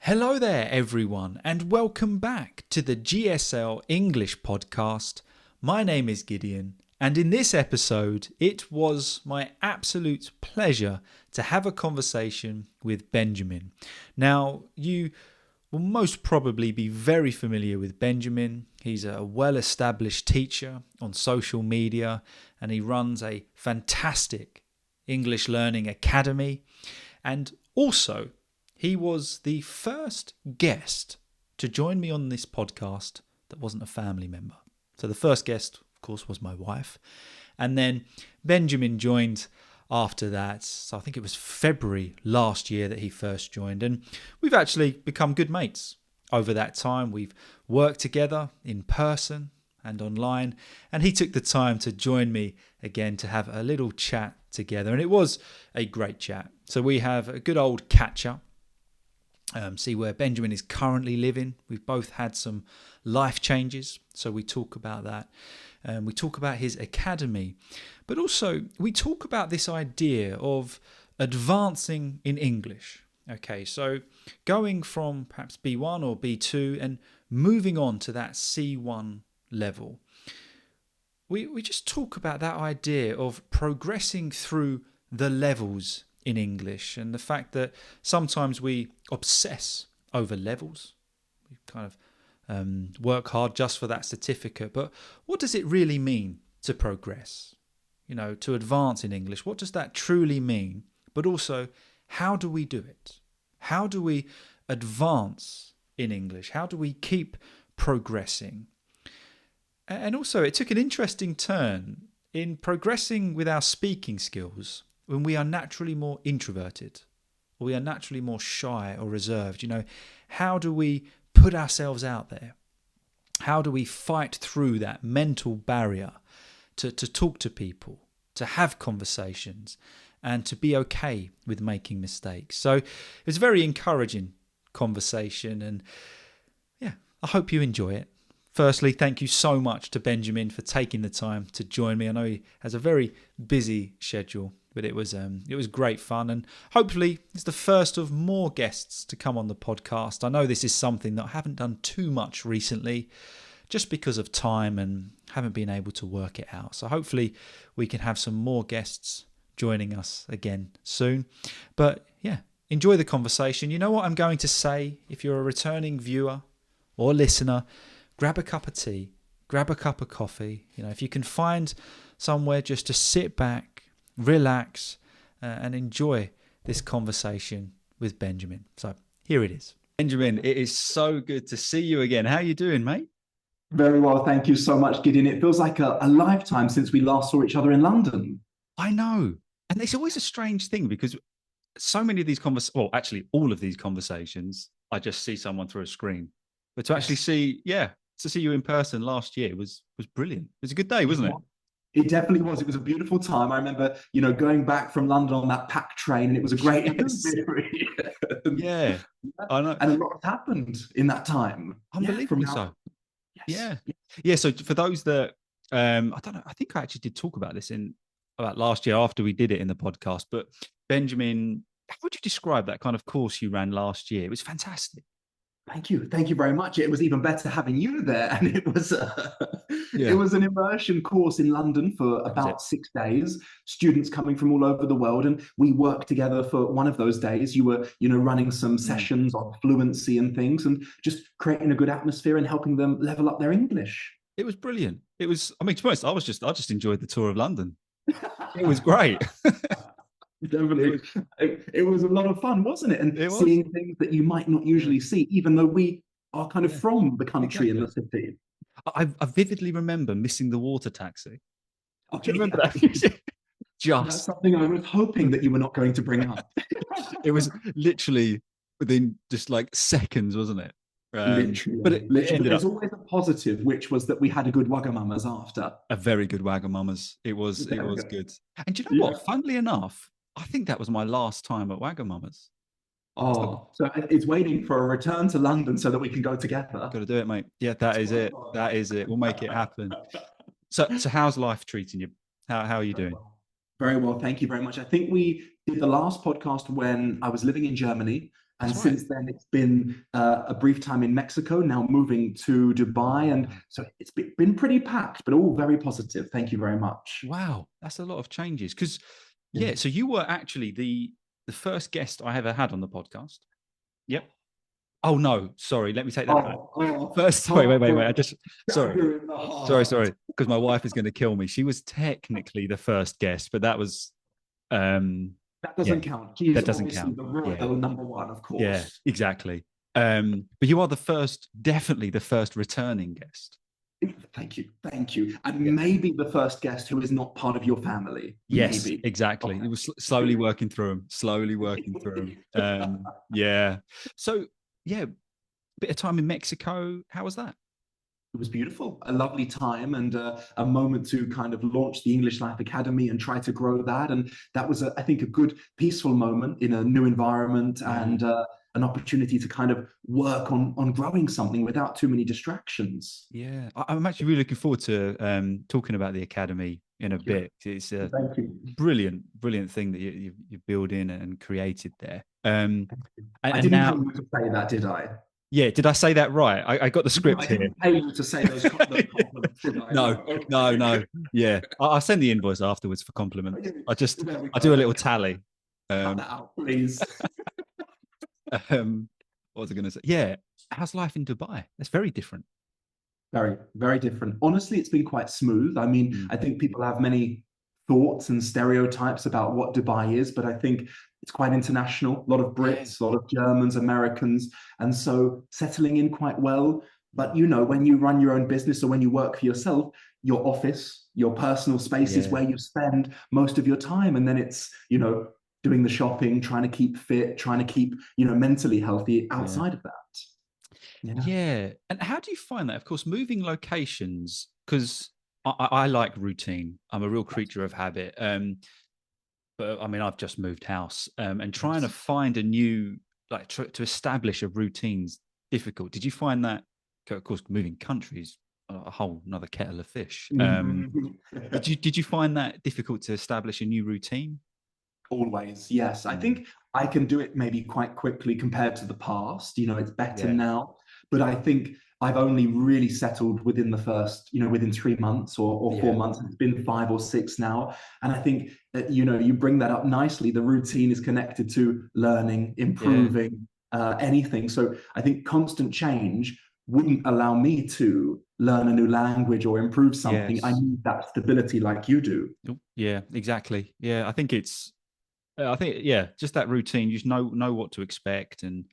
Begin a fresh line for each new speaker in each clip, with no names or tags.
Hello there, everyone, and welcome back to the GSL-English podcast. My name is Gideon, and in this episode, it was my absolute pleasure to have a conversation with Benjamin. Now, you will most probably be very familiar with Benjamin. He's a well-established teacher on social media, and he runs a fantastic English learning academy, and also he was the first guest to join me on this podcast that wasn't a family member. So the first guest, of course, was my wife. And then Benjamin joined after that. So I think it was February last year that he first joined. And we've actually become good mates over that time. We've worked together in person and online. And he took the time to join me again to have a little chat together. And it was a great chat. So we have a good old catch-up. See where Benjamin is currently living. We've both had some life changes, so we talk about that. We talk about his academy, but also we talk about this idea of advancing in English. Okay, so going from perhaps B1 or B2 and moving on to that C1 level. We just talk about that idea of progressing through the levels in English, and the fact that sometimes we obsess over levels. We kind of work hard just for that certificate, but what does it really mean to progress? You know, to advance in English, what does that truly mean? But also, how do we do it? How do we advance in English? How do we keep progressing? And also, it took an interesting turn in progressing with our speaking skills when we are naturally more introverted, or we are naturally more shy or reserved. You know, how do we put ourselves out there? How do we fight through that mental barrier to talk to people, to have conversations, and to be okay with making mistakes? So it was a very encouraging conversation, and yeah, I hope you enjoy it. Firstly, thank you so much to Benjamin for taking the time to join me. I know he has a very busy schedule, but it was great fun, and hopefully it's the first of more guests to come on the podcast. I know this is something that I haven't done too much recently, just because of time and haven't been able to work it out. So hopefully we can have some more guests joining us again soon. But yeah, enjoy the conversation. You know what I'm going to say? If you're a returning viewer or listener, grab a cup of tea, grab a cup of coffee. You know, if you can find somewhere just to sit back, relax, and enjoy this conversation with Benjamin. So here it is. Benjamin, it is so good to see you again. How are you doing, mate?
Very well, thank you so much, Gideon. It feels like a lifetime since we last saw each other in London.
I know. And it's always a strange thing because so many of these actually all of these conversations, I just see someone through a screen. But to actually see you in person last year was brilliant. It was a good day, wasn't it?
It definitely was. It was a beautiful time. I remember, going back from London on that packed train, and it was a great experience.
Yeah, I know.
And a lot has happened in that time.
Unbelievably so.
Yes.
Yeah. So for those that I don't know, I think I actually did talk about this about last year after we did it in the podcast. But Benjamin, how would you describe that kind of course you ran last year? It was fantastic.
Thank you very much. It was even better having you there, and it was it was an immersion course in London for about 6 days. Students coming from all over the world, and we worked together for one of those days. You were, running some sessions on fluency and things, and just creating a good atmosphere and helping them level up their English.
It was brilliant. It was. I mean, to be honest, I just enjoyed the tour of London. It was great.
Definitely. It was a lot of fun, wasn't it? And seeing things that you might not usually see, even though we are kind of from the country and the city.
I vividly remember missing the water taxi.
Oh,
do you remember that?
That's something I was hoping that you were not going to bring up.
It was literally within just like seconds, wasn't it?
Literally.
But it
there's always a positive, which was that we had a good Wagamamas after.
A very good Wagamamas. It was good. And do you know what? Funnily enough, I think that was my last time at Wagamamas.
Oh, so it's waiting for a return to London so that we can go together.
Got to do it, mate. Yeah, that is it. That is it. We'll make it happen. So how's life treating you? How are you doing?
Very well, thank you very much. I think we did the last podcast when I was living in Germany, And since then, it's been a brief time in Mexico, now moving to Dubai. And so it's been pretty packed, but all very positive. Thank you very much.
Wow, that's a lot of changes. Because, yeah, so you were actually the first guest I ever had on the podcast. Yep. Oh, no, sorry. Let me take that back. First, sorry, wait. I just, sorry. Because my wife is going to kill me. She was technically the first guest, but that was
that doesn't count. She's
that doesn't count.
The royal number one, of course.
Yeah, exactly. But you are definitely the first returning guest.
Thank you. And maybe the first guest who is not part of your family.
Yes,
maybe.
Exactly. Okay. It was slowly working through them. Yeah. So, yeah, bit of time in Mexico. How was that?
It was beautiful, a lovely time, and a moment to kind of launch the English Life Academy and try to grow that. And that was, I think, a good, peaceful moment in a new environment and an opportunity to kind of work on growing something without too many distractions.
Yeah, I'm actually really looking forward to talking about the Academy in a bit. It's a brilliant thing that you build in and created there.
I didn't know you to say that, did I?
Yeah, did I say that right? I got the script here.
I didn't pay you to say those compliments, did I?
No. Yeah, I'll send the invoice afterwards for compliments. I do a little tally.
Cut that out, please.
What was I going to say? Yeah, how's life in Dubai? That's very different.
Very, very different. Honestly, it's been quite smooth. I mean, I think people have many thoughts and stereotypes about what Dubai is, but I think it's quite international. A lot of Brits, a lot of Germans, Americans, and so settling in quite well. But when you run your own business or when you work for yourself, your office, your personal space is where you spend most of your time, and then it's doing the shopping, trying to keep fit, trying to keep mentally healthy outside of that.
Yeah. And how do you find that? Of course, moving locations, because I like routine. I'm a real creature of habit. But I mean, I've just moved house, and trying to find a new, to establish a routine's difficult. Did you find that? Of course, moving countries, a whole another kettle of fish. Did you find that difficult to establish a new routine?
Always, yes. I think I can do it maybe quite quickly compared to the past. It's better now. But I think I've only really settled within the first, within 3 months or 4 months. It's been 5 or 6 now. And I think that, you bring that up nicely. The routine is connected to learning, improving, anything. So I think constant change wouldn't allow me to learn a new language or improve something. I need that stability like you do.
Yeah, exactly. Yeah, I think just that routine. You just know what to expect, and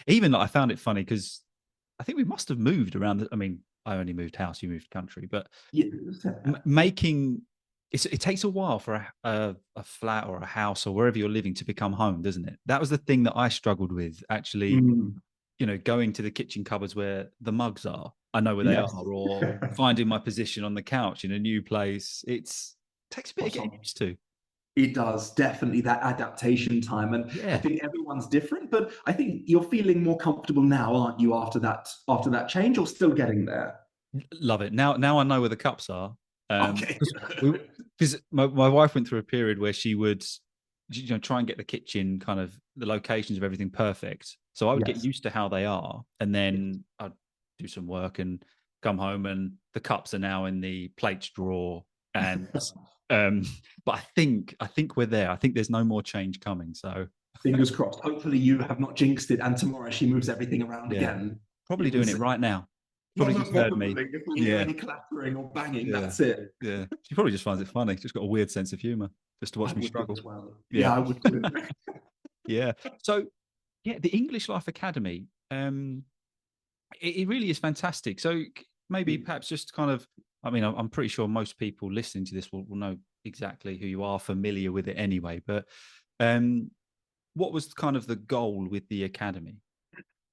even I found it funny because I think we must have moved around. I mean, I only moved house, you moved country, but making it takes a while for a flat or a house or wherever you're living to become home, doesn't it? That was the thing that I struggled with actually. Going to the kitchen cupboards where the mugs are. I know where they are, or finding my position on the couch in a new place. It takes a bit of getting used to.
It does, definitely, that adaptation time. And I think everyone's different, but I think you're feeling more comfortable now, aren't you, after that change, or still getting there?
Love it. Now I know where the cups are.
Okay.
Because my wife went through a period where she would try and get the kitchen, kind of the locations of everything perfect. So I would get used to how they are, and then I'd do some work and come home, and the cups are now in the plates drawer. And but I think we're there. I think there's no more change coming. So
fingers crossed. Hopefully you have not jinxed it, and tomorrow she moves everything around again.
Probably doing it right now. Probably just heard me.
If we hear any clattering or banging, that's it.
Yeah, she probably just finds it funny. She's got a weird sense of humor just to watch me struggle.
Well. Yeah, I would too.
Yeah. So the English Life Academy, it really is fantastic. So maybe perhaps just kind of, I mean, I'm pretty sure most people listening to this will know exactly who you are, familiar with it anyway. But what was kind of the goal with the academy?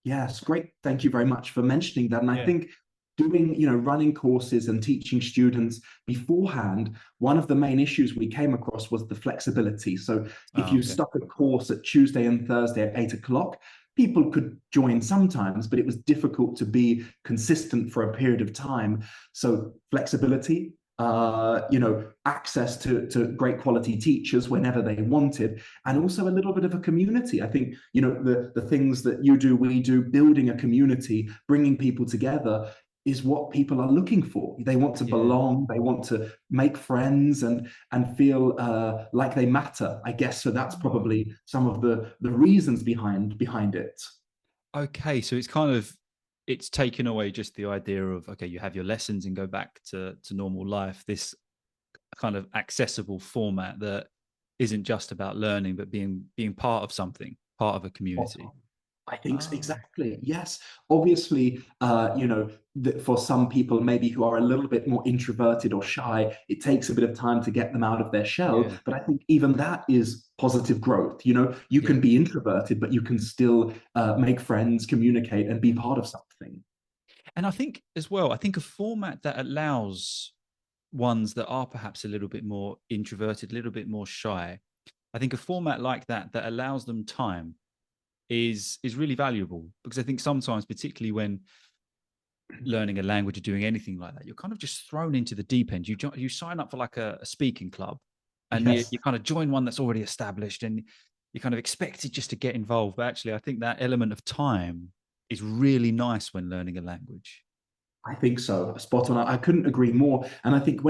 Yes, great. Thank you very much for mentioning that. And I think doing, running courses and teaching students beforehand, one of the main issues we came across was the flexibility. So if you stuck a course at Tuesday and Thursday at 8 o'clock, people could join sometimes, but it was difficult to be consistent for a period of time. So flexibility, access to great quality teachers whenever they wanted, and also a little bit of a community. I think, the things that you do, we do, building a community, bringing people together is what people are looking for. They want to
Yeah.
belong, they want to make friends and feel like they matter, I guess. So that's
Oh.
probably some of the reasons behind it.
Okay, so it's taken away just the idea of, okay, you have your lessons and go back to normal life. This kind of accessible format that isn't just about learning, but being part of something, part of a
Spot
community.
on. I think
Oh,
exactly. Yes. Obviously, that for some people maybe who are a little bit more introverted or shy, it takes a bit of time to get them out of their shell.
yeah,
But I think even that is positive growth. You
yeah.
can be introverted, but you can still make friends, communicate, and be
Mm.
part of something.
And I think as well, I think a format that allows ones that are perhaps a little bit more introverted, a little bit more shy. I think a format like that allows them time is really valuable, because I think sometimes, particularly when learning a language or doing anything like that, you're kind of just thrown into the deep end. You sign up for like a speaking club, and
Yes.
you kind of join one that's already established, and you're kind of expected just to get involved. But actually, I think that element of time is really nice when learning a language.
I think so. Spot on. I couldn't agree more. And I think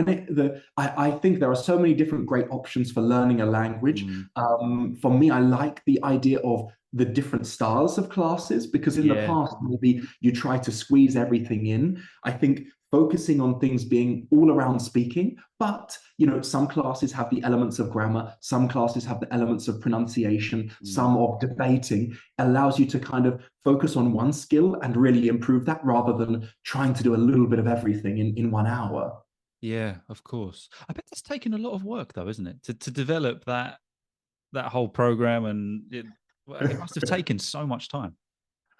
I think there are so many different great options for learning a language.
Mm,
For me, I like the idea of the different styles of classes, because in the
yeah.
past, maybe you try to squeeze everything in. I think focusing on things being all around speaking, but some classes have the elements of grammar, some classes have the elements of pronunciation,
Mm.
some of debating, allows you to kind of focus on one skill and really improve that, rather than trying to do a little bit of everything in 1 hour.
Yeah, of course. I bet that's taken a lot of work, though, isn't it, to develop that whole program, and it must have taken so much time.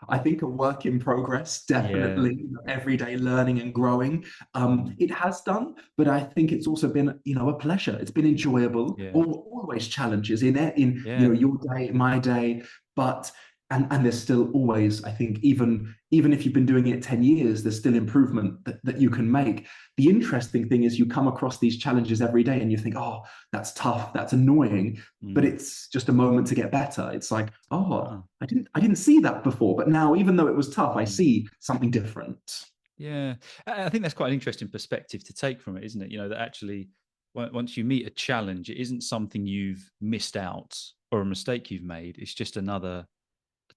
I think a work in progress,
Yeah,
definitely, every day learning and growing.
mm,
It has done, but I think it's also been, a pleasure. It's been enjoyable.
yeah,
Always challenges in
yeah,
your day, my day, but and there's still always, I think, even if you've been doing it 10 years, there's still improvement that you can make. The interesting thing is you come across these challenges every day and you think, oh, that's tough, that's annoying, but
mm,
it's just a moment to get better. It's like, oh,
oh,
I didn't see that before, but now, even though it was tough, I
mm,
see something different.
yeah. I think that's quite an interesting perspective to take from it, isn't it? That actually, once you meet a challenge, it isn't something you've missed out or a mistake you've made. It's just another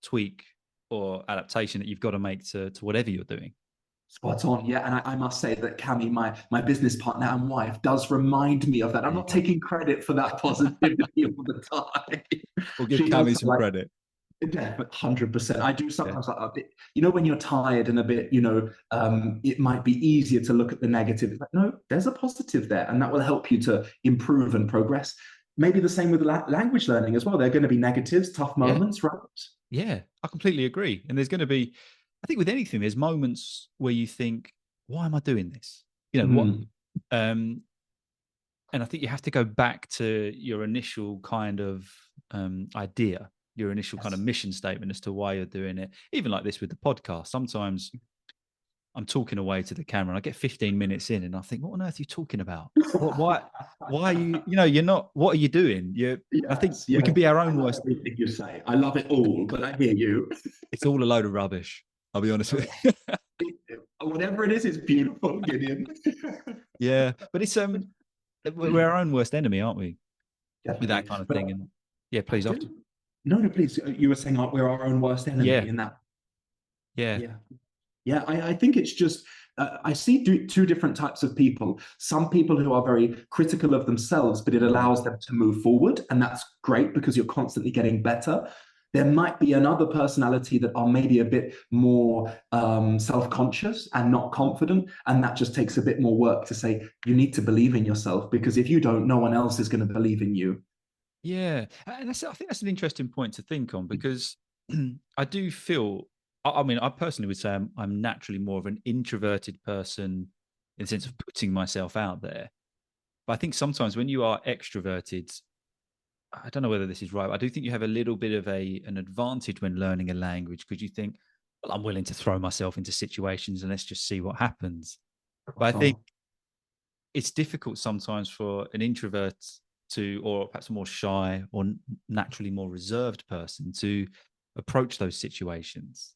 tweak or adaptation that you've got to make to whatever you're doing.
Spot on, yeah. And I must say that Cami, my business partner and wife, does remind me of that. I'm
There you
not
go.
taking credit for that positivity all the time.
We'll give
She does
Cami some
like,
credit.
yeah, 100%. I do
Yeah.
sometimes like a bit, when you're tired and a bit, it might be easier to look at the negative. It's like, no, there's a positive there, and that will help you to improve and progress. Maybe the same with language learning as well. There are going to be negatives, tough
Yeah.
moments, right?
Yeah, I completely agree. And there's going to be, I think with anything, there's moments where you think, why am I doing this? What?
Mm.
Um, and I think you have to go back to your initial kind of idea, your initial kind of
Yes.
mission statement as to why you're doing it. Even like this with the podcast, sometimes I'm talking away to the camera and I get 15 minutes in and I think, what on earth are you talking about? Why are you, you're not, what are you doing? I think
Yes,
we can
yes.
be our
I
own
love
worst.
everything you say. I love it all, but I hear you.
It's all a load of rubbish. I'll be honest with you.
Whatever it is, it's beautiful, Gideon.
Yeah, but we're our own worst enemy, aren't we? With that
Definitely.
kind of
But
thing. And yeah,
I
please, after.
do. No, no, please. You were saying we're our own worst
Yeah,
enemy in that.
yeah,
Yeah. Yeah, I think it's just, I see two different types of people. Some people who are very critical of themselves, but it
mm,
allows them to move forward. And that's great because you're constantly getting better. There might be another personality that are maybe a bit more self-conscious and not
mm.
confident. And that just takes a bit more work to say, you need to believe in yourself, because if you don't, no one else is going to believe in you.
Yeah. And I think that's an interesting point to think on, because I do feel, I mean, I personally would say I'm naturally more of an introverted person in the sense of putting myself out there. But I think sometimes when you are extroverted, I don't know whether this is right, but I do think you have a little bit of an advantage when learning a language, because you think, well, I'm willing to throw myself into situations and let's just see what happens. But I
Spot
think
on.
it's difficult sometimes for an introvert to, or perhaps a more shy or naturally more reserved person to approach those situations.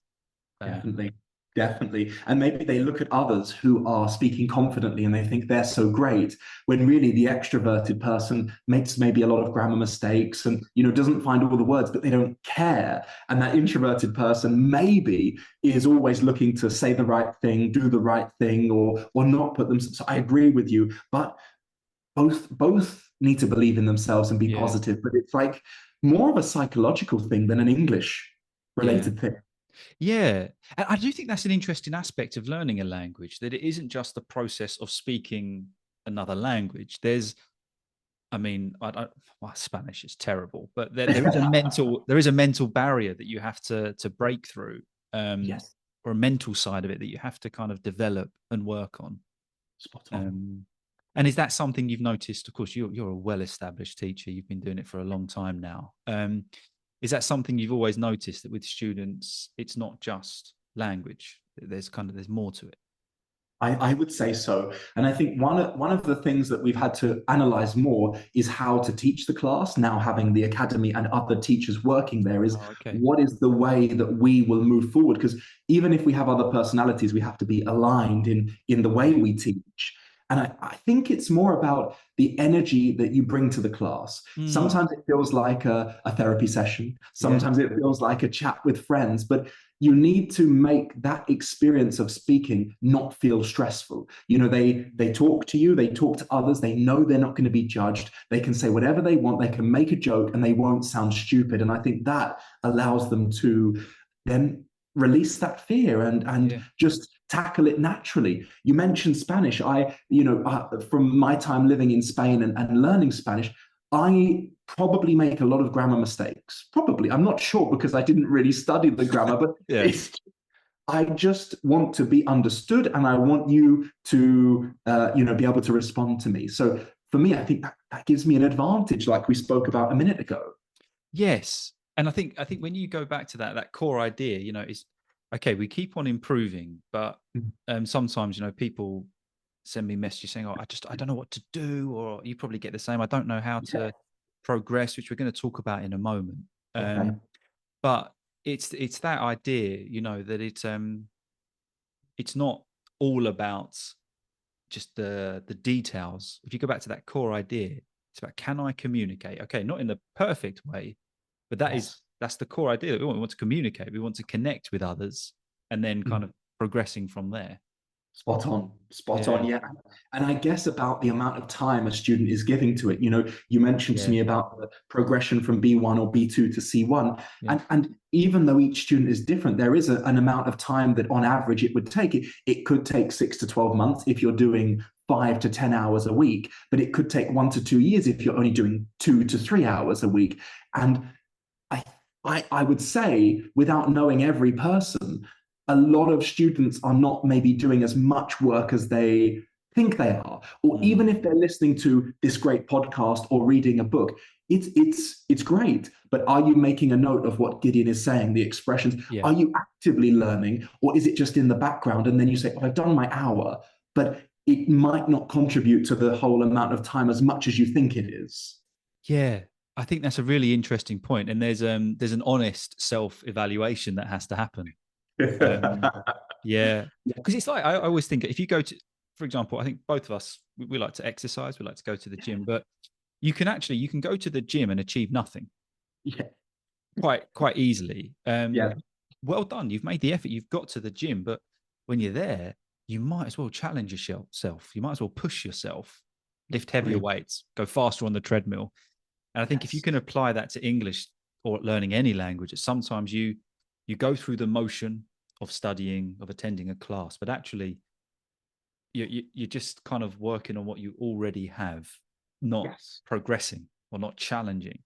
Definitely. Definitely. And maybe they look at others who are speaking confidently and they think they're so great, when really the extroverted person makes maybe a lot of grammar mistakes and, doesn't find all the words, but they don't care. And that introverted person maybe is always looking to say the right thing, do the right thing, or not put them. So I agree with you, but both need to believe in themselves and be
Yeah.
positive. But it's like more of a psychological thing than an English
Yeah.
related thing.
Yeah. And I do think that's an interesting aspect of learning a language, that it isn't just the process of speaking another language. I mean, well, Spanish is terrible, but there is a mental barrier that you have to break through,
Yes,
or a mental side of it that you have to kind of develop and work on.
spot on.
And is that something you've noticed? Of course, you're a well-established teacher. You've been doing it for a long time now. Is that something you've always noticed, that with students, it's not just language? There's more to it.
I would say so. And I think one of the things that we've had to analyze more is how to teach the class. Now having the academy and other teachers working there, is
Oh, okay.
what is the way that we will move forward? Because even if we have other personalities, we have to be aligned in the way we teach. And I think it's more about the energy that you bring to the class.
Mm,
Sometimes it feels like a therapy session.
yeah.
Sometimes it feels like a chat with friends, but you need to make that experience of speaking not feel stressful. They talk to you, they talk to others, they know they're not going to be judged. They can say whatever they want, they can make a joke and they won't sound stupid. And I think that allows them to then release that fear and
Yeah.
just tackle it naturally. You mentioned Spanish. From my time living in Spain and learning Spanish, I probably make a lot of grammar mistakes. Probably. I'm not sure because I didn't really study the grammar, but
Yeah.
I just want to be understood and I want you to, be able to respond to me. So for me, I think that gives me an advantage, like we spoke about a minute ago.
Yes. And I think when you go back to that core idea, is okay, we keep on improving, but
Mhm.
sometimes, people send me messages saying, "Oh, I don't know what to do," or you probably get the same. I don't know how
Yeah.
to progress, which we're going to talk about in a moment.
Okay.
But it's that idea, that it's not all about just the details. If you go back to that core idea, it's about, can I communicate? Okay, not in the perfect way, but
Yes.
that's the core idea, that we want to communicate. We want to connect with others, and then kind
Mhm.
of progressing from there.
Spot on, spot on,
Yeah.
yeah. And I guess about the amount of time a student is giving to it. You mentioned to
Yeah.
me about the progression from B1 or B2 to C1.
Yeah.
And even though each student is different, there is an amount of time that on average it would take. It could take 6 to 12 months if you're doing 5 to 10 hours a week, but it could take 1 to 2 years if you're only doing 2 to 3 hours a week. And I, I would say, without knowing every person, a lot of students are not maybe doing as much work as they think they are. Or even
Mm.
if they're listening to this great podcast or reading a book, it's great. But are you making a note of what Gideon is saying, the expressions?
Yeah.
Are you actively learning, or is it just in the background? And then you say, oh, I've done my hour, but it might not contribute to the whole amount of time as much as you think it is.
Yeah. I think that's a really interesting point. And there's an honest self-evaluation that has to happen. Um, yeah. Because it's like, I always think, if you go to, for example, I think both of us, we like to exercise, we like to go to the gym, but you can go to the gym and achieve nothing
Yeah.
quite easily.
Yeah.
Well done. You've made the effort. You've got to the gym, but when you're there, you might as well challenge yourself. You might as well push yourself, lift heavier
Agree.
weights, go faster on the treadmill. And I think if you
Yes.
can apply that to English or learning any language, sometimes you go through the motion of studying, of attending a class, but actually you're just kind of working on what you already have, not
Yes.
progressing or not challenging.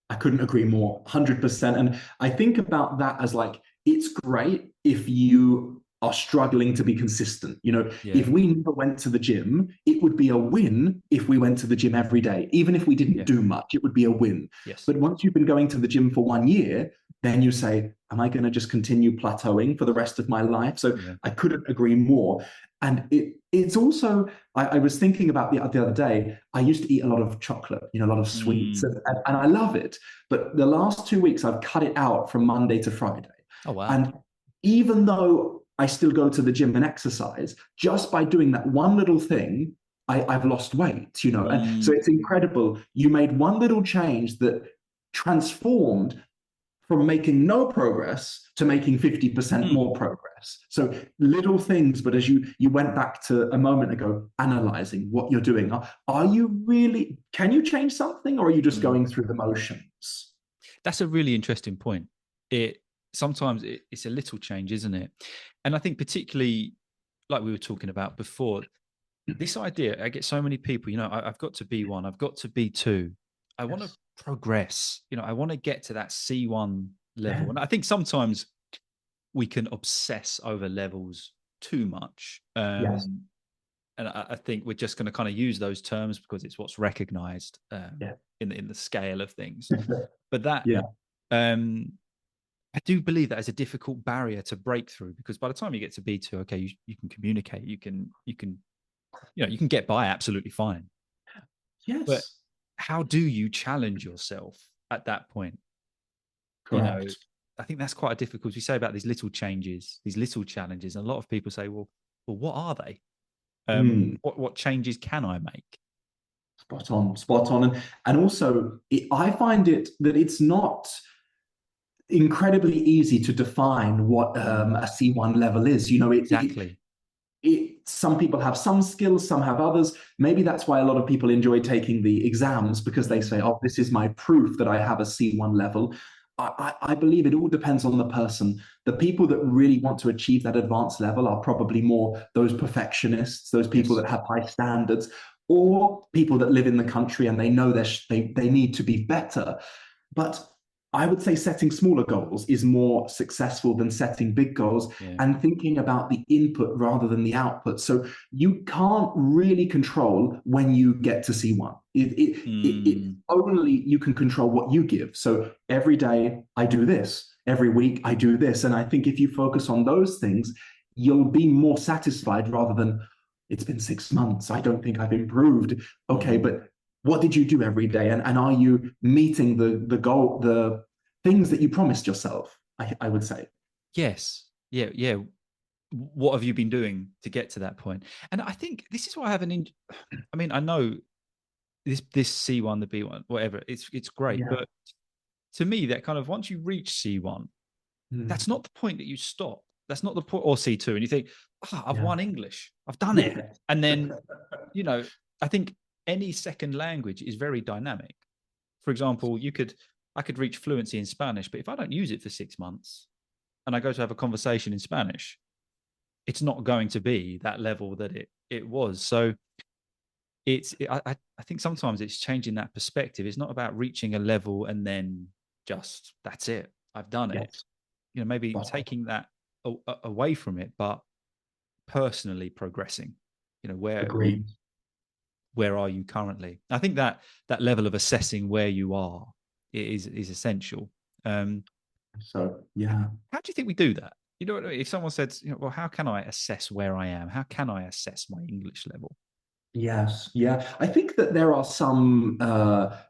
I couldn't agree more, 100%. And I think about that as like, it's great if you are struggling to be consistent. If
Yeah.
we never went to the gym, it would be a win if we went to the gym every day. Even if we didn't
Yeah.
do much, it would be a win.
Yes.
But once you've been going to the gym for 1 year, then you say, am I going to just continue plateauing for the rest of my life? So
Yeah.
I couldn't agree more. And it's also, I was thinking about the other day, I used to eat a lot of chocolate, a lot of sweets,
Mm.
and I love it. But the last 2 weeks, I've cut it out from Monday to Friday.
Oh, wow.
And even though I still go to the gym and exercise, just by doing that one little thing, I've lost weight, And so
Mm.
it's incredible. You made one little change that transformed from making no progress to making 50%
Mm.
more progress. So little things, but as you went back to a moment ago, analyzing what you're doing. Are you really, can you change something, or are you just
Mm.
going through the motions?
That's a really interesting point. Sometimes it's a little change, isn't it? And I think particularly like we were talking about before, this idea, I get so many people, I've got to B1, I've got to B2. I want to
Yes.
progress, I want to get to that C1 level.
Yeah.
And I think sometimes we can obsess over levels too much.
Yes.
And I think we're just going to kind of use those terms because it's what's recognized
Yeah.
in the scale of things. But that,
Yeah.
um, I do believe that is a difficult barrier to break through, because by the time you get to B2, okay, you can communicate, you can you can get by absolutely fine. But
Yes.
how do you challenge yourself at that point? You know,
Correct.
I think that's quite a difficult. We say about these little changes, these little challenges, and a lot of people say, well, what are they?
Mm.
What changes can I make?
Spot on, spot on. And also, I find it that it's not incredibly easy to define what
Mm,
a C1 level is.
exactly.
Some people have some skills, some have others. Maybe that's why a lot of people enjoy taking the exams, because they
Mm,
say, oh, this is my proof that I have a C1 level. I believe it all depends on the person. The people that really want to achieve that advanced level are probably more those perfectionists, those people
yes.
that have high standards, or people that live in the country and they know they need to be better. But I would say setting smaller goals is more successful than setting big goals,
Yeah.
and thinking about the input rather than the output. So you can't really control when you get to C1. It
Mm,
only you can control what you give. So every day I do this, every week I do this. And I think if you focus on those things, you'll be more satisfied rather than it's been 6 months. I don't think I've improved. Okay,
mm.
but what did you do every day? And are you meeting the goal, the things that you promised yourself? I would say.
Yes. Yeah. Yeah. What have you been doing to get to that point? And I think this is why I have I mean, I know this C1, the B1, whatever, it's great.
Yeah.
But to me, that kind of, once you reach C1,
Mm.
that's not the point that you stop. That's not the point, or C2, and you think, I've
Yeah.
won English, I've done it.
Yeah.
And then, I think any second language is very dynamic. For example, I could reach fluency in Spanish, but if I don't use it for 6 months and I go to have a conversation in Spanish, it's not going to be that level that it was. So I think sometimes it's changing that perspective. It's not about reaching a level and then just that's it, I've done it.
Yes.
Maybe
Spot on.
taking that away from it, but personally progressing.
Agreed.
Where are you currently? I think that level of assessing where you are is essential.
So yeah.
How do you think we do that? You know what I mean? If someone said, well, how can I assess where I am? How can I assess my English level?
Yes, yeah. I think that there are some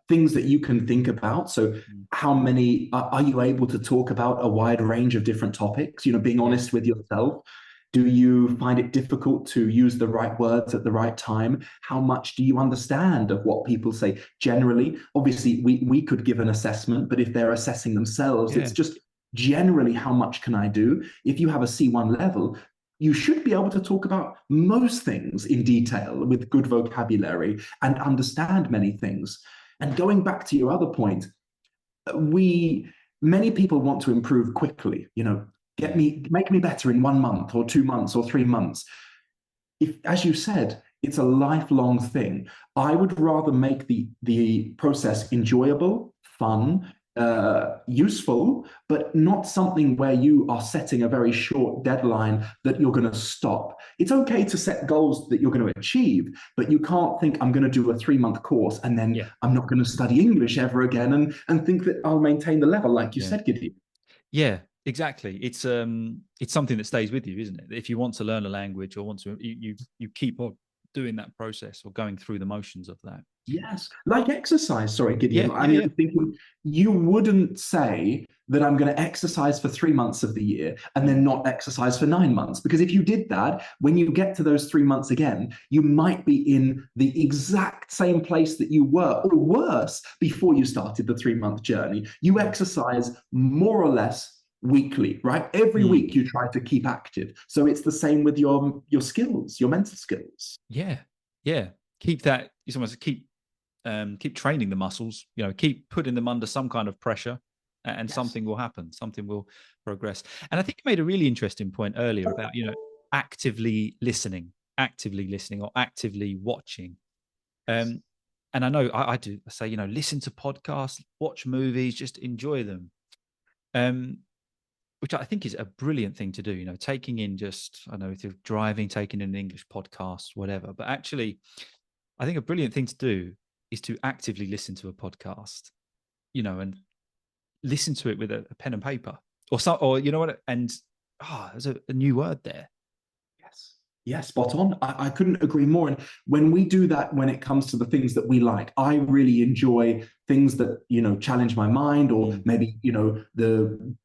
things that you can think about. So,
Mm,
how many are you able to talk about a wide range of different topics? Being
yeah.
honest with yourself. Do you find it difficult to use the right words at the right time? How much do you understand of what people say? Generally, obviously, we could give an assessment, but if they're assessing themselves, it's
Yeah.
just generally how much can I do? If you have a C1 level, you should be able to talk about most things in detail with good vocabulary and understand many things. And going back to your other point, we many people want to improve quickly,
Yeah.
make me better in 1 month or 2 months or 3 months. If, as you said, it's a lifelong thing. I would rather make the process enjoyable, fun, useful, but not something where you are setting a very short deadline that you're going to stop. It's okay to set goals that you're going to achieve, but you can't think I'm going to do a 3 month course and then
Yeah.
I'm not going to study English ever again and think that I'll maintain the level, like you
Yeah.
said, Gideon.
Yeah. Exactly. It's something that stays with you, isn't it? If you want to learn a language or want to, you keep on doing that process or going through the motions of that.
Yes, like exercise. Sorry, Gideon.
Yeah, yeah,
I'm
yeah.
thinking you wouldn't say that I'm going to exercise for 3 months of the year and then not exercise for 9 months. Because if you did that, when you get to those 3 months again, you might be in the exact same place that you were, or worse, before you started the 3 month journey. You
Yeah.
exercise more or less weekly, right? Every
Mm.
week you try to keep active. So it's the same with your skills, your mental skills.
Yeah, yeah. Keep that. You almost keep training the muscles. Keep putting them under some kind of pressure, and
Yes.
something will happen. Something will progress. And I think you made a really interesting point earlier about actively listening, or actively watching.
Yes.
And I know I do. I say, listen to podcasts, watch movies, just enjoy them. Which I think is a brilliant thing to do. Taking in, just, I don't know, if you're driving, taking in an English podcast, whatever. But actually, I think a brilliant thing to do is to actively listen to a podcast, and listen to it with a pen and paper, or you know what? And there's a new word there.
Yes. Yes, spot on. I couldn't agree more. And when we do that, when it comes to the things that we like, I really enjoy things that, challenge my mind, or
Mm.
maybe, the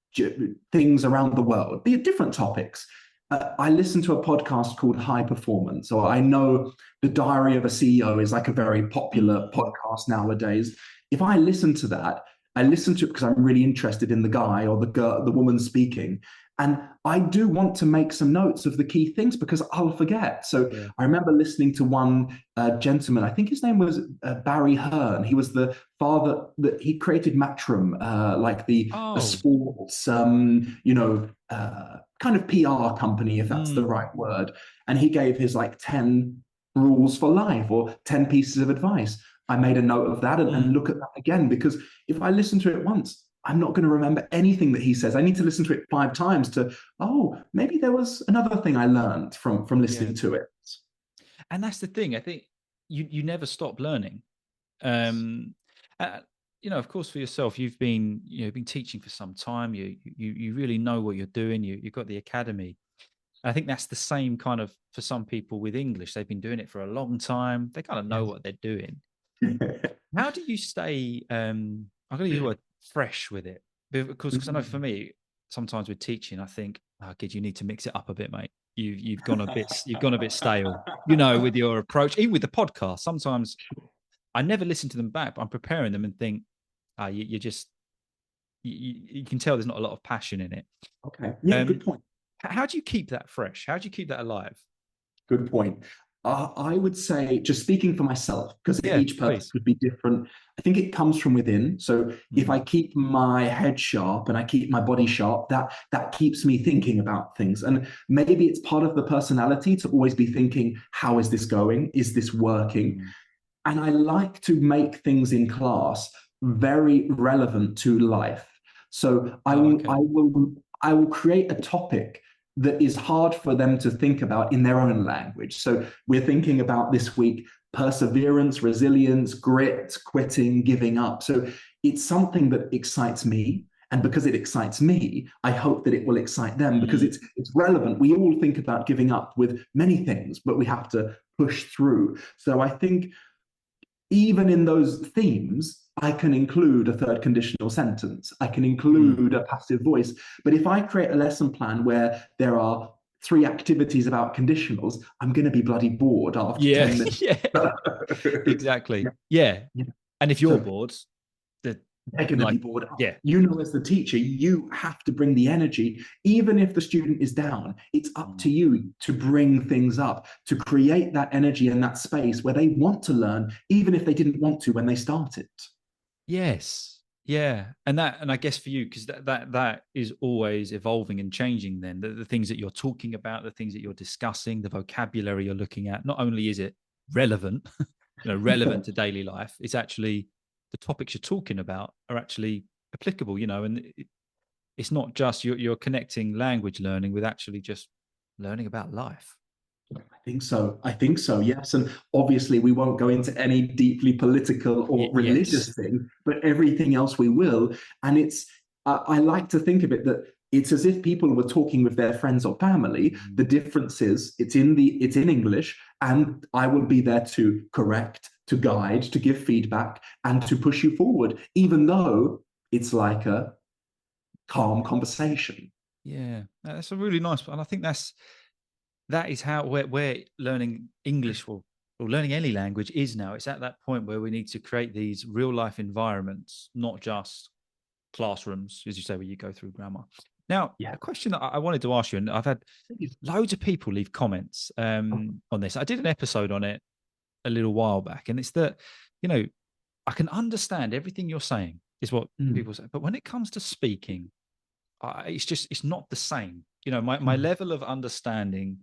things around the world, be it different topics. I listen to a podcast called High Performance, or I know The Diary of a CEO is like a very popular
Mm.
podcast nowadays. If I listen to that, I listen to it because I'm really interested in the guy or the girl, the woman speaking. And I do want to make some notes of the key things because I'll forget. So
Yeah.
I remember listening to one gentleman, I think his name was Barry Hearn. He was the father that he created Matchroom, like the
Oh.
sports, kind of PR company, if that's the
Mm.
right word. And he gave his like 10 rules for life, or 10 pieces of advice. I made a note of that, and
Mm.
look at that again, because if I listen to it once, I'm not going to remember anything that he says. I need to listen to it 5 times to, oh, maybe there was another thing I learned from
Yeah.
listening to it.
And that's the thing. I think you never stop learning.
Yes.
Um, uh, of course, for yourself, you've been teaching for some time. You really know what you're doing. You've got the academy. I think that's the same kind of for some people with English. They've been doing it for a long time. They kind of know
Yes.
what they're doing. How do you stay? I'm going to use the word fresh with it, because I know for me, sometimes with teaching, I think, oh, kid, you need to mix it up a bit, mate. You've gone a bit stale, with your approach, even with the podcast. Sometimes I never listen to them back, but I'm preparing them and think, you just you can tell there's not a lot of passion in it.
Okay. Yeah, good
Um,
point.
how do you keep that fresh? How do you keep that alive?
Good point. I would say, just speaking for myself, because
Yeah,
each person
please.
could be different, I think it comes from within. So if I
Mm.
keep my head sharp and I keep my body sharp, that keeps me thinking about things. And maybe it's part of the personality to always be thinking, how is this going? Is this working?
Mm.
And I like to make things in class very relevant to life. So I
Oh,
will, I
okay.
will, I will create a topic that is hard for them to think about in their own language. So we're thinking about this week perseverance, resilience, grit, quitting, giving up. So it's something that excites me. And because it excites me, I hope that it will excite them, because
Mm.
it's relevant. We all think about giving up with many things, but we have to push through. So I think even in those themes, I can include a third conditional sentence. I can
Mm.
include a passive voice. But if I create a lesson plan where there are 3 activities about conditionals, I'm going to be bloody bored after
Yeah,
10 minutes.
yeah, exactly.
Yeah,
Yeah,
yeah.
and if you're
So
bored, the
they're going to
like,
be bored.
yeah.
As the teacher, you have to bring the energy. Even if the student is down, it's up to
Mm.
you to bring things up, to create that energy and that space where they want to learn, even if they didn't want to when they started.
Yes. Yeah. And I guess for you, because that is always evolving and changing, then the things that you're talking about, the things that you're discussing, the vocabulary you're looking at, not only is it relevant, relevant to daily life, it's actually the topics you're talking about are actually applicable, and it's not just you're connecting language learning with actually just learning about life.
I think so. I think so, yes. And obviously, we won't go into any deeply political or
Yes.
religious thing, but everything else we will. And I like to think of it that it's as if people were talking with their friends or family. The difference is it's in English, and I will be there to correct, to guide, to give feedback, and to push you forward, even though it's like a calm conversation.
Yeah, that's a really nice one. And I think that is how where learning English or learning any language is now. It's at that point where we need to create these real life environments, not just classrooms, as you say, where you go through grammar. Now,
Yeah.
a question that I wanted to ask you, and I've had loads of people leave comments on this. I did an episode on it a little while back, and it's that, you know, I can understand everything you're saying, is what people say. But when it comes to speaking, it's not the same. You know, my level of understanding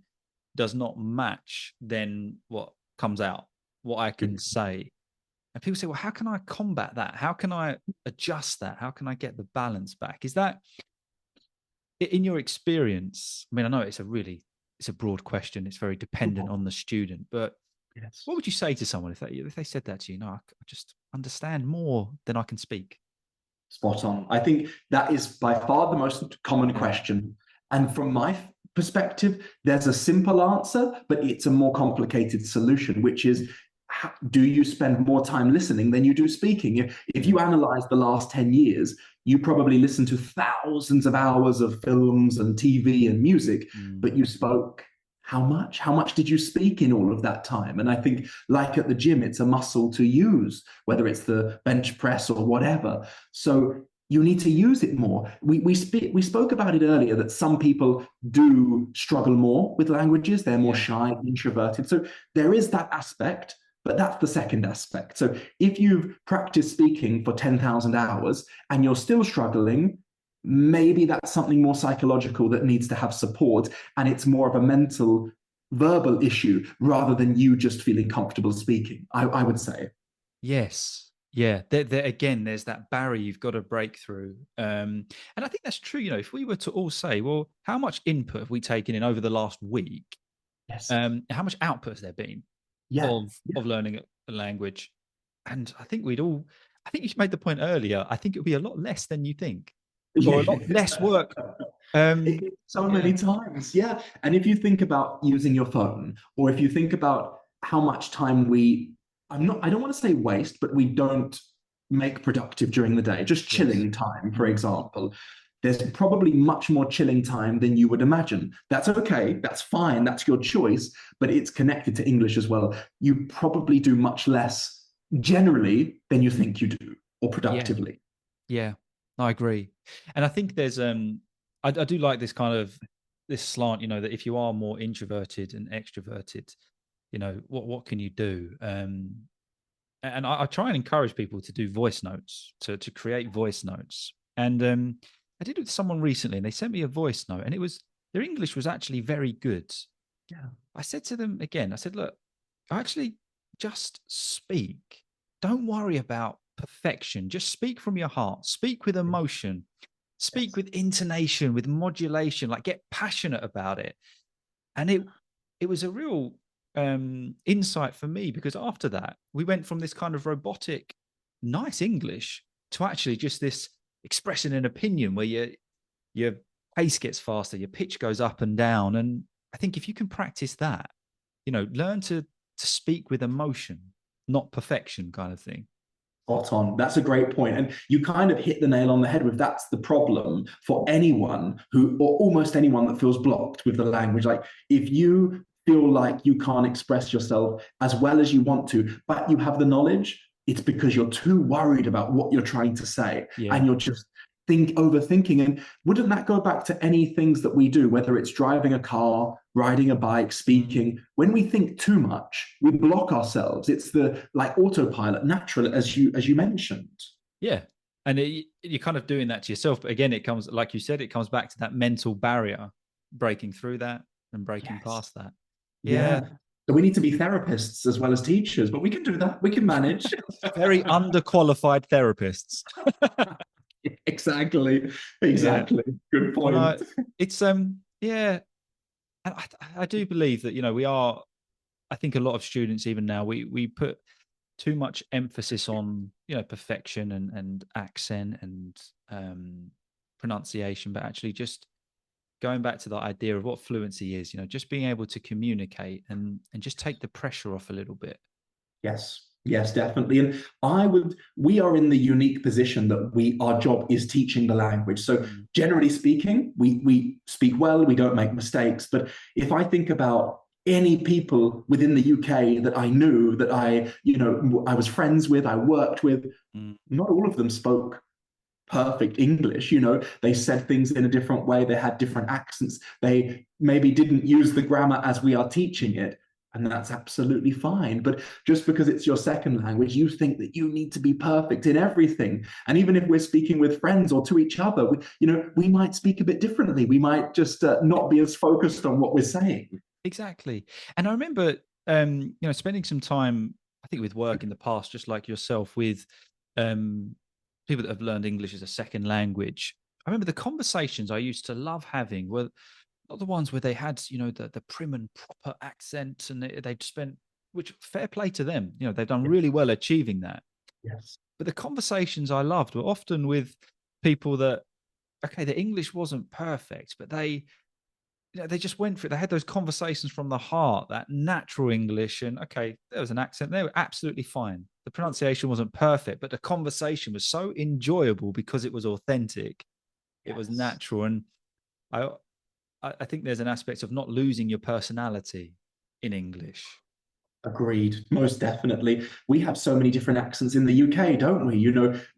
does not match then what comes out, what I can say. And people say, well, how can I combat that? How can I adjust that? How can I get the balance back? Is that, in your experience? I mean, I know it's a broad question. It's very dependent on the student, but
Yes.
what would you say to someone if they said that to you? No, I just understand more than I can speak.
Spot on. I think that is by far the most common question. And from my perspective, there's a simple answer, but it's a more complicated solution, which is, do you spend more time listening than you do speaking? If you analyze the last 10 years, you probably listen to thousands of hours of films and TV and music, but you spoke how much? How much did you speak in all of that time? And I think, like at the gym, it's a muscle to use, whether it's the bench press or whatever. So you need to use it more. We spoke about it earlier that some people do struggle more with languages. They're more shy, introverted. So there is that aspect, but that's the second aspect. So if you've practiced speaking for 10,000 hours and you're still struggling, maybe that's something more psychological that needs to have support, and it's more of a mental, verbal issue rather than you just feeling comfortable speaking, I would say.
Yes. Yeah. Again, there's that barrier you've got to break through. And I think that's true. You know, if we were to all say, well, how much input have we taken in over the last week?
Yes.
How much output has there been of learning a language? And I think you made the point earlier. I think it would be a lot less than you think, or a lot less work.
So many times. Yeah. And if you think about using your phone, or if you think about how much time I don't want to say waste, but we don't make productive during the day, just chilling time, for example. There's probably much more chilling time than you would imagine. That's okay. That's fine. That's your choice, but it's connected to English as well. You probably do much less generally than you think you do, or productively.
Yeah, I agree. And I think there's I do like this kind of this slant, you know, that if you are more introverted and extroverted, you know, what can you do? And I try and encourage people to do voice notes, to create voice notes. And I did it with someone recently, and they sent me a voice note, and their English was actually very good.
Yeah.
I said to them again, I said, look, actually just speak. Don't worry about perfection. Just speak from your heart. Speak with emotion. Speak with intonation, with modulation, like get passionate about it. And it was a real insight for me, because after that, we went from this kind of robotic, nice English to actually just this expressing an opinion where your pace gets faster, your pitch goes up and down. And I think if you can practice that, you know, learn to speak with emotion, not perfection, kind of thing.
Spot on. That's a great point. And you kind of hit the nail on the head with that's the problem for anyone or almost anyone that feels blocked with the language. Like if you feel like you can't express yourself as well as you want to, but you have the knowledge, it's because you're too worried about what you're trying to say. And you're just overthinking. And wouldn't that go back to any things that we do, whether it's driving a car, riding a bike, speaking? When we think too much, we block ourselves. It's the like autopilot, natural, as you mentioned.
Yeah. And you're kind of doing that to yourself. But again, it comes, like you said, it comes back to that mental barrier, breaking through that and breaking past that.
Yeah. So we need to be therapists as well as teachers, but we can do that. We can manage.
Very underqualified therapists.
Exactly. Good point.
Well, it's yeah. And I do believe that, you know, I think a lot of students, even now, we put too much emphasis on, you know, perfection and accent and pronunciation, but actually just going back to the idea of what fluency is, just being able to communicate and just take the pressure off a little bit.
Yes, yes, definitely. And we are in the unique position that our job is teaching the language. So generally speaking, we speak well, we don't make mistakes. But if I think about any people within the UK that I knew, that I was friends with, I worked with, not all of them spoke perfect English. They said things in a different way, they had different accents, they maybe didn't use the grammar as we are teaching it, and that's absolutely fine. But just because it's your second language, you think that you need to be perfect in everything. And even if we're speaking with friends or to each other, we might speak a bit differently, we might just not be as focused on what we're saying.
Exactly. And I remember spending some time, I think, with work in the past, just like yourself, with people that have learned English as a second language. I remember the conversations I used to love having were not the ones where they had, the prim and proper accent, and they'd spent, which fair play to them, they've done really well achieving that.
Yes.
But the conversations I loved were often with people that, okay, the English wasn't perfect, but they just went for it. They had those conversations from the heart, that natural English. And okay, there was an accent. They were absolutely fine. The pronunciation wasn't perfect, but the conversation was so enjoyable because it was authentic. It was natural. And I think there's an aspect of not losing your personality in English.
Agreed, most definitely. We have so many different accents in the UK, don't we?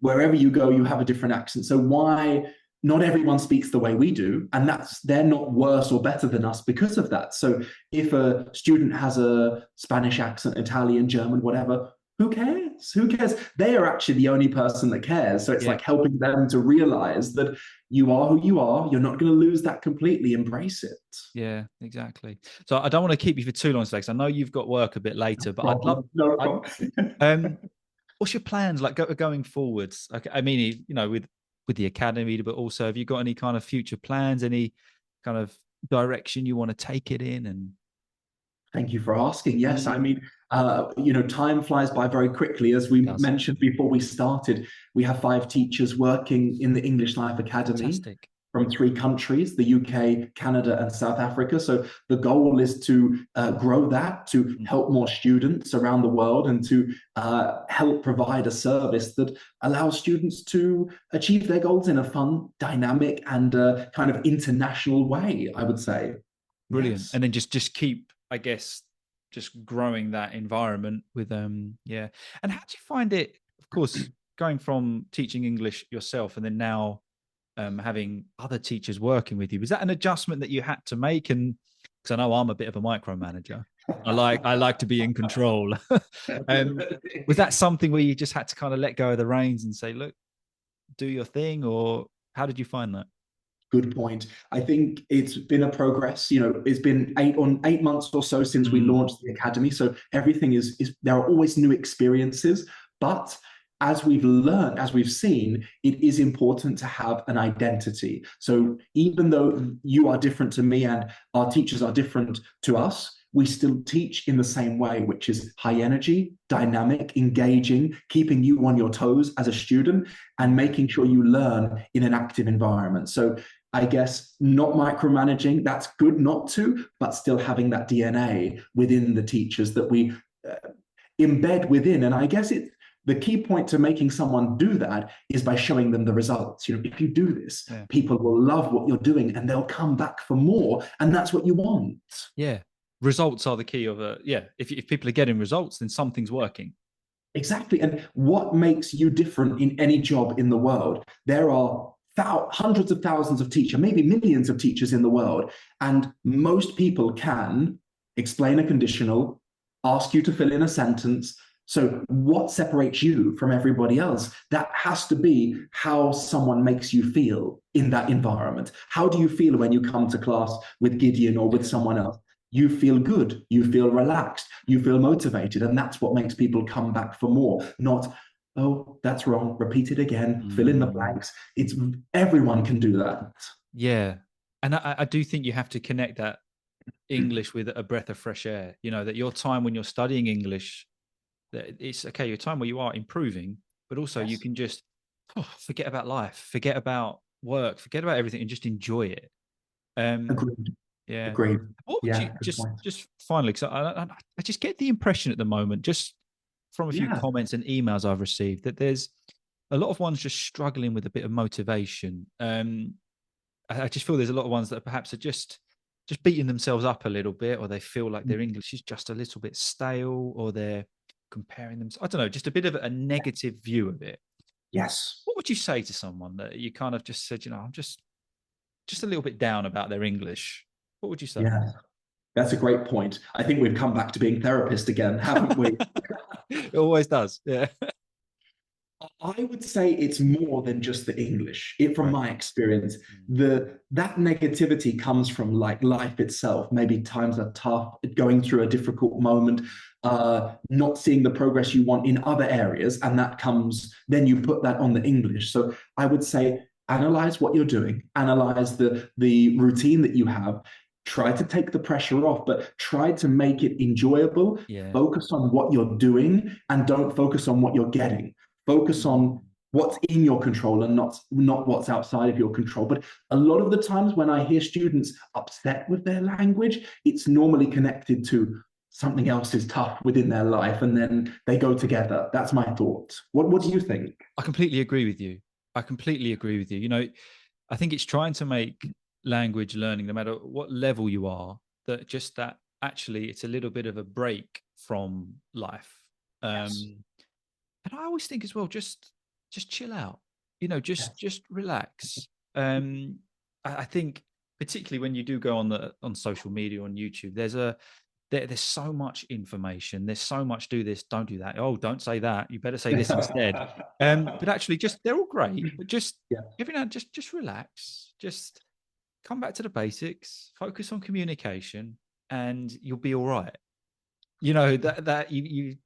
Wherever you go, you have a different accent. So why not everyone speaks the way we do? And they're not worse or better than us because of that. So if a student has a Spanish accent, Italian, German, whatever, who cares? Who cares? They are actually the only person that cares. So it's like helping them to realize that you are who you are. You're not going to lose that completely. Embrace it.
Yeah, exactly. So I don't want to keep you for too long, Alex. I know you've got work a bit later, but
No problem.
What's your plans like going forwards? Okay, I mean, with the academy, but also have you got any kind of future plans, any kind of direction you want to take it in? And
thank you for asking. Yes, I mean, time flies by very quickly. As we mentioned before we started, we have 5 teachers working in the English Life Academy.
Fantastic.
From 3 countries, the UK, Canada, and South Africa. So the goal is to grow that, to help more students around the world, and to help provide a service that allows students to achieve their goals in a fun, dynamic, and kind of international way, I would say.
Brilliant. Yes. And then just keep, I guess, just growing that environment with yeah. And how do you find it, of course, going from teaching English yourself and then now having other teachers working with you? Was that an adjustment that you had to make? And because I know I'm a bit of a micromanager, I like to be in control. Was that something where you just had to kind of let go of the reins and say, look, do your thing? Or how did you find that?
Good point. I think it's been a progress. It's been 8 months or so since we launched the academy. So everything is there are always new experiences, but as we've learned, as we've seen, it is important to have an identity. So even though you are different to me and our teachers are different to us, we still teach in the same way, which is high energy, dynamic, engaging, keeping you on your toes as a student, and making sure you learn in an active environment. So I guess not micromanaging, that's good not to, but still having that DNA within the teachers that we embed within. And I guess the key point to making someone do that is by showing them the results. If you do this, people will love what you're doing and they'll come back for more. And that's what you want.
Yeah. Results are the key of if people are getting results, then something's working.
Exactly. And what makes you different in any job in the world? There are hundreds of thousands of teachers, maybe millions of teachers in the world. And most people can explain a conditional, ask you to fill in a sentence. So what separates you from everybody else? That has to be how someone makes you feel in that environment. How do you feel when you come to class with Gideon or with someone else? You feel good, you feel relaxed, you feel motivated. And that's what makes people come back for more, not, oh, that's wrong, repeat it again, fill in the blanks. Everyone can do that.
Yeah. And I do think you have to connect that English with a breath of fresh air, that your time when you're studying English, that it's okay, your time where you are improving, but also you can just forget about life, forget about work, forget about everything, and just enjoy it.
Agreed.
Yeah.
Agreed.
What would you
Yeah, good point.
just finally? Because I just get the impression at the moment, just from a few
Yeah.
comments and emails I've received, that there's a lot of ones just struggling with a bit of motivation. I just feel there's a lot of ones that perhaps are just beating themselves up a little bit, or they feel like their English is just a little bit stale, or they're comparing them. I don't know, just a bit of a negative view of it.
Yes.
What would you say to someone that you kind of just said, I'm just a little bit down about their English? What would you say?
Yeah. That's a great point. I think we've come back to being therapist again, haven't we?
It always does. Yeah.
I would say it's more than just the English. From
Right.
my experience,
Mm.
that negativity comes from like life itself. Maybe times are tough, going through a difficult moment, not seeing the progress you want in other areas, and that comes. Then you put that on the English. So I would say analyze what you're doing, analyze the routine that you have. Try to take the pressure off, but try to make it enjoyable.
Yeah.
Focus on what you're doing and don't focus on what you're getting. Focus on what's in your control and not what's outside of your control. But a lot of the times when I hear students upset with their language, it's normally connected to something else is tough within their life, and then they go together. That's my thought. What do you think?
I completely agree with you. I completely agree with you. I think it's trying to make language learning, no matter what level you are, that actually it's a little bit of a break from life.
Yes.
And I always think as well, just chill out.
Yes.
Just relax. I think particularly when you do go on social media, on YouTube, there's so much information. There's so much, do this, don't do that. Oh, don't say that. You better say this instead. But actually, just they're all great. But just
Yeah.
every now, just relax. Just come back to the basics. Focus on communication, and you'll be all right. That you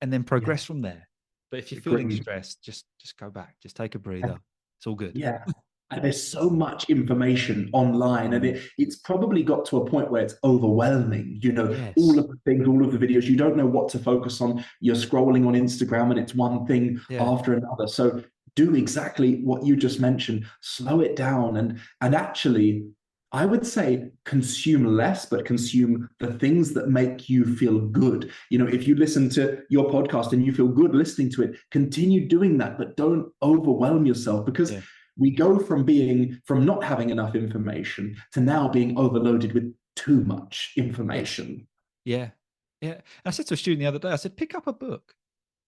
and then progress from there. But if you're feeling
Agreed.
stressed, just go back. Just take a breather. It's all good.
Yeah. And there's so much information online, and it's probably got to a point where it's overwhelming. All
Yes.
of the things, all of the videos, you don't know what to focus on. You're scrolling on Instagram, and it's one thing
Yeah.
after another. So do exactly what you just mentioned. Slow it down, and actually, I would say consume less, but consume the things that make you feel good. If you listen to your podcast and you feel good listening to it, continue doing that, but don't overwhelm yourself, because
Yeah.
we go from not having enough information to now being overloaded with too much
Yes.
information.
Yeah. Yeah. And I said to a student the other day, I said, pick up a book.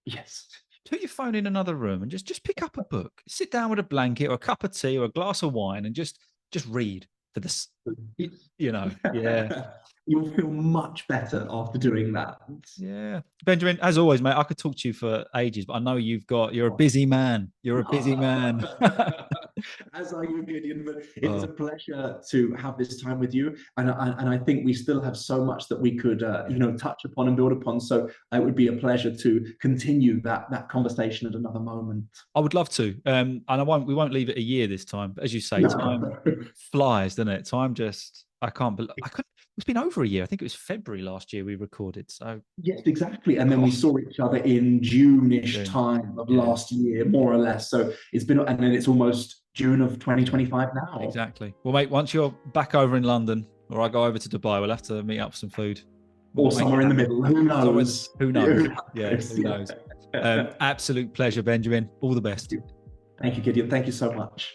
Yes.
Put your phone in another room and just pick up a book. Sit down with a blanket or a cup of tea or a glass of wine and just read for this. Yeah.
You'll feel much better after doing that.
Yeah. Benjamin, as always, mate, I could talk to you for ages, but I know you're a busy man. You're a busy man.
As are you, Gideon. But it was a
Oh,
pleasure to have this time with you, and I think we still have so much that we could,
yeah.
touch upon and build upon. So it would be a pleasure to continue that conversation at another moment.
I would love to. And we won't leave it a year this time. But as you say, time
No.
flies, doesn't it? I can't believe it's been over a year. I think it was February last year we recorded. So
Yes, exactly. And then we
oh,
saw each other in June-ish
June.
time of
Yeah.
last year, more or less. So and then it's almost June of
Yeah.
2025 now.
Exactly. Well, mate, once you're back over in London or I go over to Dubai, we'll have to meet up for some food.
Or
We'll make it
somewhere in the
happen.
middle. Who knows?
Who knows? Yeah, who knows?
Yeah.
Absolute pleasure, Benjamin. All the best.
Thank you, Gideon. Thank you so much.